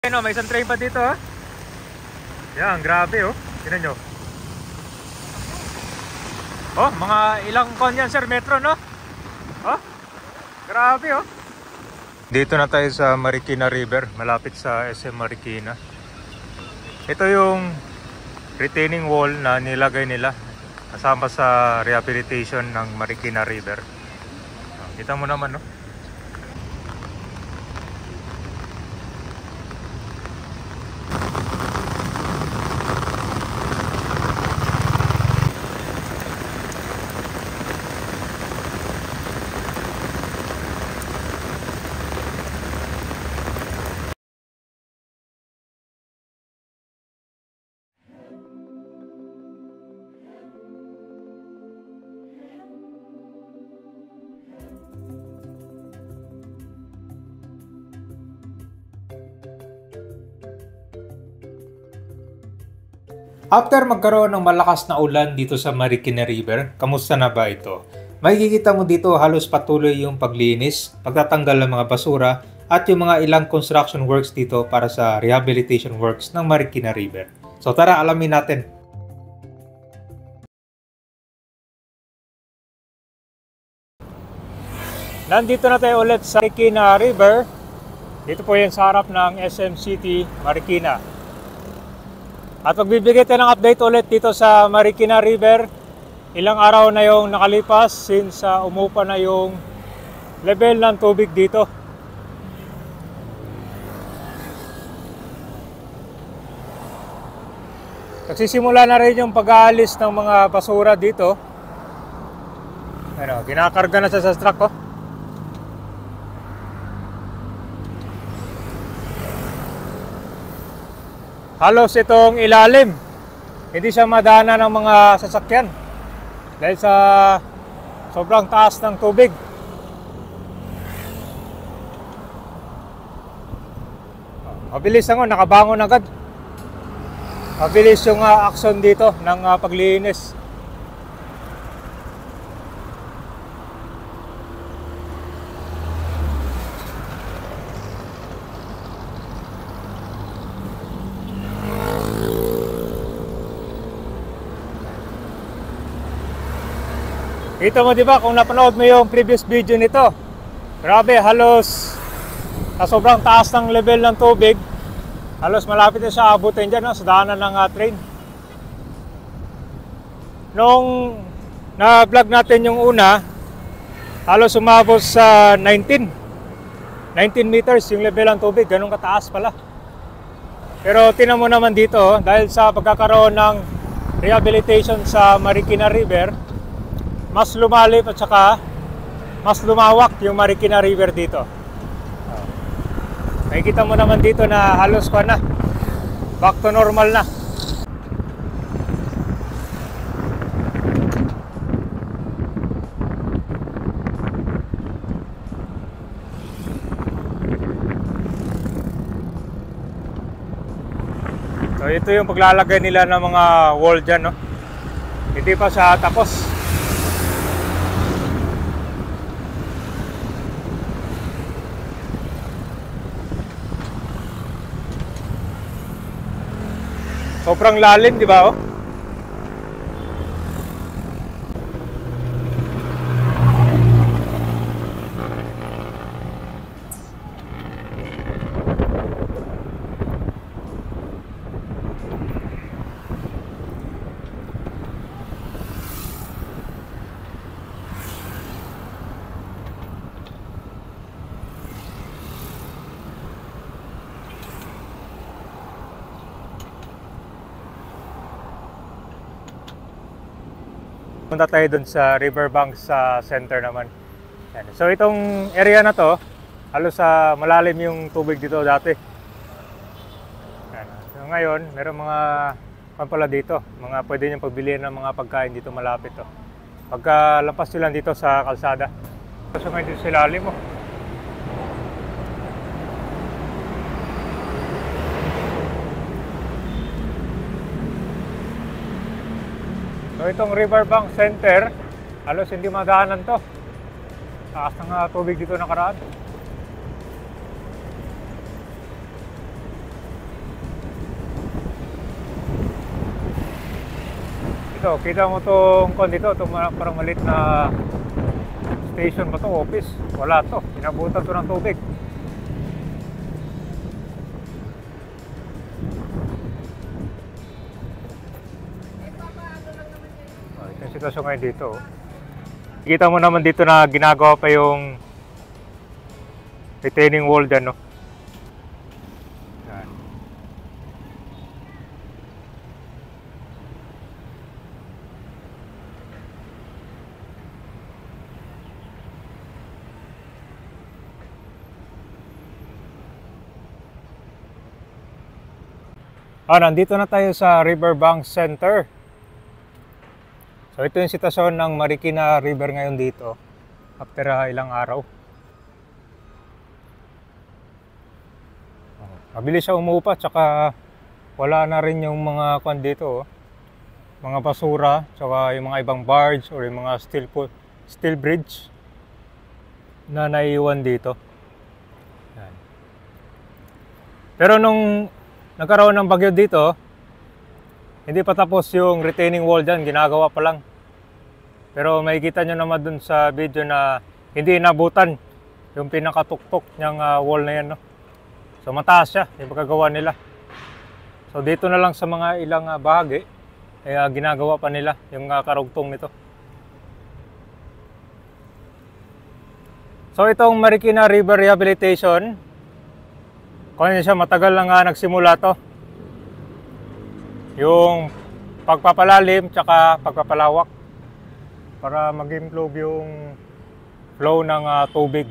Ano, may isang train pa dito ha. Yan, grabe oh. Tingnan nyo. Oh, mga ilang kon yan sir, metro no? Oh, grabe oh. Dito na tayo sa Marikina River, malapit sa SM Marikina. Ito yung retaining wall na nilagay nila kasama sa rehabilitation ng Marikina River. Kita mo naman no? After magkaroon ng malakas na ulan dito sa Marikina River, kamusta na ba ito? Makikita mo dito halos patuloy yung paglinis, pagtatanggal ng mga basura, at yung mga ilang construction works dito para sa rehabilitation works ng Marikina River. So tara, alamin natin. Nandito na tayo ulit sa Marikina River. Dito po yan sa harap ng SM City, Marikina. At magbibigay tayo ng update ulit dito sa Marikina River. Ilang araw na yung nakalipas since umupa na yung level ng tubig dito. Nagsisimula na rin yung pag-aalis ng mga basura dito. Ano, ginakarga na sa truck oh. Halos itong ilalim, hindi siya madana ng mga sasakyan dahil sa sobrang taas ng tubig. Mabilis lang, nakabangon agad. Mabilis yung action dito ng paglinis. Kita mo diba kung napanood mo yung previous video nito, grabe, halos sa sobrang taas ng level ng tubig, halos malapit na siya abutin dyan sa daanan ng train. Nung na-vlog natin yung una, halos umabot sa 19 meters yung level ng tubig, ganun kataas pala. Pero tinan mo naman dito, dahil sa pagkakaroon ng rehabilitation sa Marikina River, mas lumalim at saka mas lumawak yung Marikina River dito. Makikita mo naman dito na halos pa na back to normal na. So ito yung paglalagay nila ng mga wall dyan no? Hindi pa siya tapos. Sobrang lalim, di ba? Oh? Punta tayo dun sa riverbank sa center naman. Yan. So itong area na to, halos malalim yung tubig dito dati. Yan. So ngayon, meron mga pala dito, mga pwede nyo pagbilihan ng mga pagkain dito malapit to. Pagka lampas nyo lang dito sa kalsada. So ngayon dito sa ilalim mo. So itong Riverbank Center, halos hindi madaanan to. Taas ng tubig dito nakaraan. Ito, kita mo tong kon dito, itong parang maliit na station ba to, office? Wala to, inabutan to ng tubig. Ito yung sitwasyon ngayon dito. Kita mo naman dito na ginagawa pa yung retaining wall dyan, no? Yan. Nandito na tayo sa Riverbank Center. So ito yung sitwasyon ng Marikina River ngayon dito after ilang araw. Mabilis siya umupa, tsaka wala na rin yung mga kwan dito, mga basura, tsaka yung mga ibang barge or yung mga steel bridge na naiiwan dito. Yan. Pero nung nagkaroon ng bagyo dito, hindi pa tapos yung retaining wall dyan, ginagawa pa lang. Pero makikita nyo naman dun sa video na hindi inabutan yung pinakatuktok niyang wall na yan, no? So mataas siya yung pagkagawa nila. So dito na lang sa mga ilang bahagi ay ginagawa pa nila yung karugtong nito. So itong Marikina River Rehabilitation, kung siya matagal na nga nagsimula to. Yung pagpapalalim tsaka pagpapalawak para mag-improve yung flow ng tubig.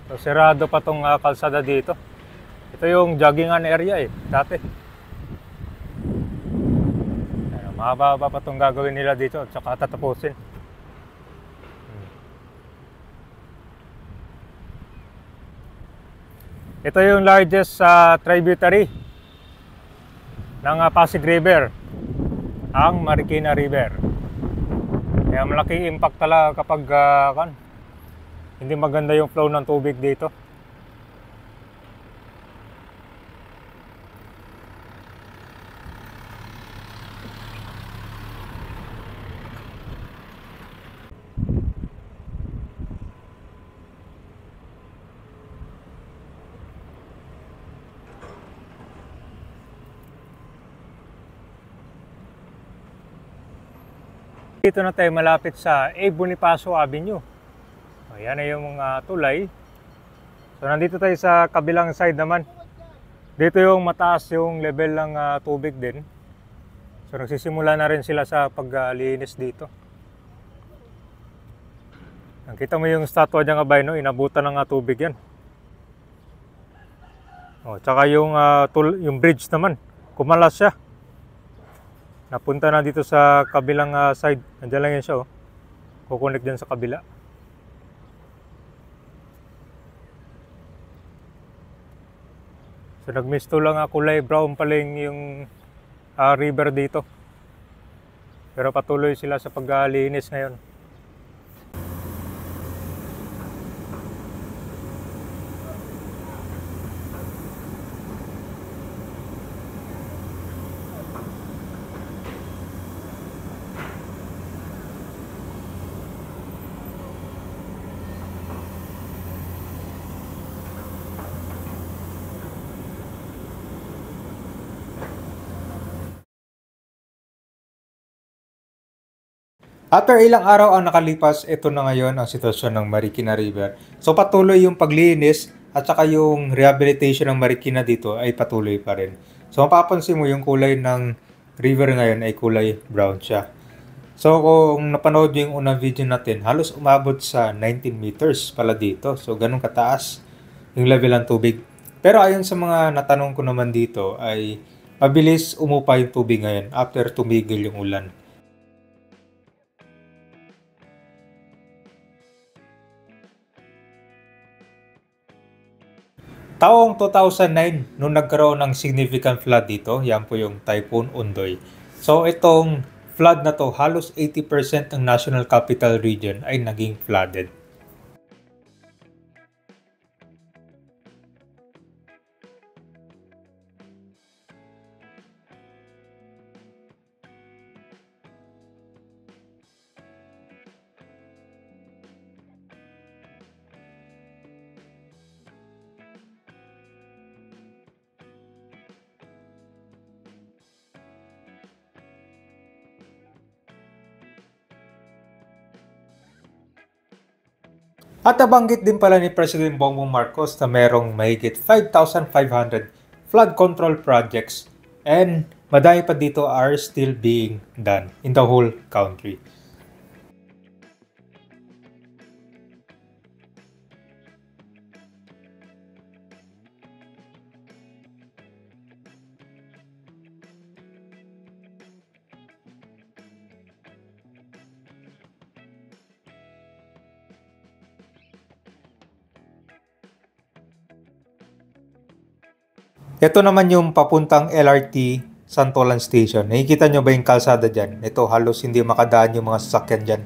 So sirado pa tong kalsada dito. Ito yung joggingan area dati. Mahaba pa itong gagawin nila dito at saka tatapusin. Ito yung largest tributary ng Pasig River, ang Marikina River. Kaya malaking impact talaga kapag hindi maganda yung flow ng tubig dito. Dito na tayo malapit sa A. Bonifacio Avenue. Ayan na yung mga tulay. So nandito tayo sa kabilang side naman. Dito yung mataas yung level ng tubig din. So nagsisimula na rin sila sa paglinis dito. Nakita mo yung statwa dyan kabay, no? Inabutan ng tubig yan. Tsaka yung bridge naman, kumalas siya. Napunta na dito sa kabilang side. Nandiyan lang yan siya. Kukunik dyan sa kabila. So nagmisto lang kulay brown paling yung river dito. Pero patuloy sila sa paglinis ngayon. After ilang araw ang nakalipas, ito na ngayon ang sitwasyon ng Marikina River. So patuloy yung paglinis at saka yung rehabilitation ng Marikina dito ay patuloy pa rin. So mapapansin mo yung kulay ng river ngayon ay kulay brown siya. So kung napanood yung unang video natin, halos umabot sa 19 meters pala dito. So ganun kataas yung level ng tubig. Pero ayon sa mga natanong ko naman dito ay mabilis umupa yung tubig ngayon after tumigil yung ulan. Taong 2009, nung nagkaroon ng significant flood dito, yan po yung Typhoon Ondoy. So itong flood na to, halos 80% ng National Capital Region ay naging flooded. At nabanggit din pala ni President Bongbong Marcos na merong mahigit 5,500 flood control projects and madami pa dito are still being done in the whole country. Ito naman yung papuntang LRT Santolan Station. Nakikita nyo ba yung kalsada dyan? Ito halos hindi makadaan yung mga sasakyan dyan.